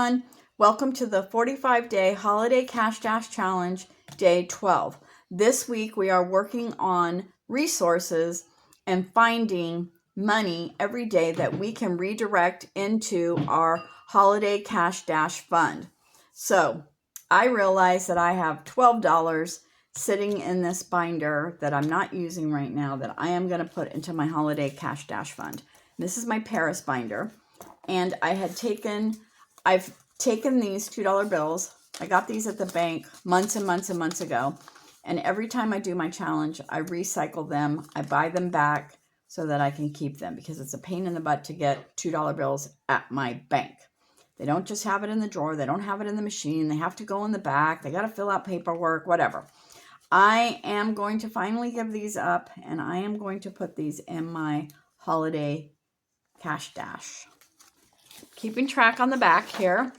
everyone. Welcome to the 45-day Holiday Cash Dash Challenge, day 12. This week we are working on resources and finding money every day that we can redirect into our Holiday Cash Dash Fund. So I realize that I have $12 sitting in this binder that I'm not using right now that I am going to put into my Holiday Cash Dash Fund. This is my Paris binder. And I've taken these $2 bills. I got these at the bank months and months and months ago. And every time I do my challenge, I recycle them. I buy them back so that I can keep them because it's a pain in the butt to get $2 bills at my bank. They don't just have it in the drawer. They don't have it in the machine. They have to go in the back. They got to fill out paperwork, whatever. I am going to finally give these up, and I am going to put these in my Holiday Cash Dash. Keeping track on the back here.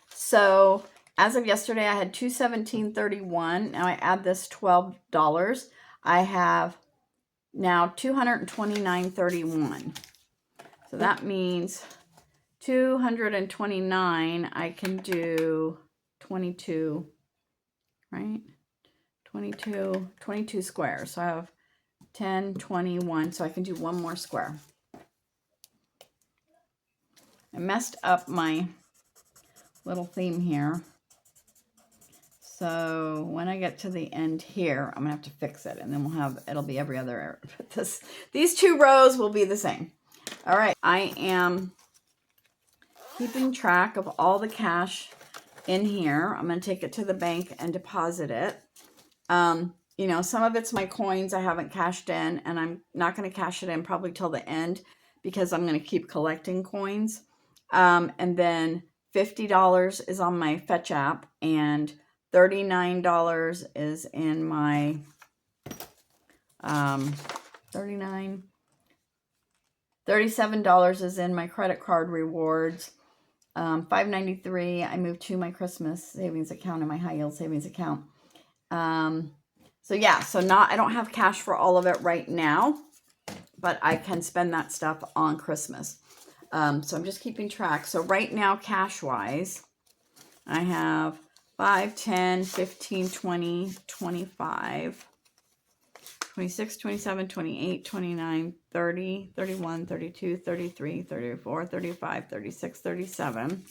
So as of yesterday, I had $217.31. Now I add this $12. I have now $229.31. So that means 229. I can do 22, right? 22 squares. So I have 10, 21. So I can do one more square. I messed up my little theme here. So when I get to the end here, I'm gonna have to fix it, and then it'll be every other error. But these two rows will be the same. All right, I am keeping track of all the cash in here. I'm gonna take it to the bank and deposit it. You know, some of it's my coins I haven't cashed in, and I'm not gonna cash it in probably till the end because I'm gonna keep collecting coins. And then $50 is on my Fetch app, and $39 is in my $37 is in my credit card rewards. $5.93 I moved to my Christmas savings account and my high yield savings account. So yeah, I don't have cash for all of it right now, but I can spend that stuff on Christmas. So I'm just keeping track. So right now, cash-wise, I have 5, 10, 15, 20, 25, 26, 27, 28, 29, 30, 31, 32, 33, 34, 35, 36, 37,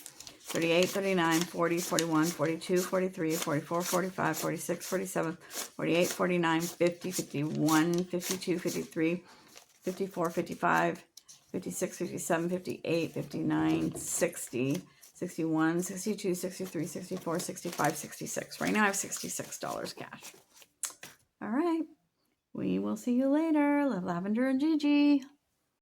38, 39, 40, 41, 42, 43, 44, 45, 46, 47, 48, 49, 50, 51, 52, 53, 54, 55, 56, 57, 58, 59, 60, 61, 62, 63, 64, 65, 66. Right now I have $66 cash. All right. We will see you later. Love, Lavender and Gigi.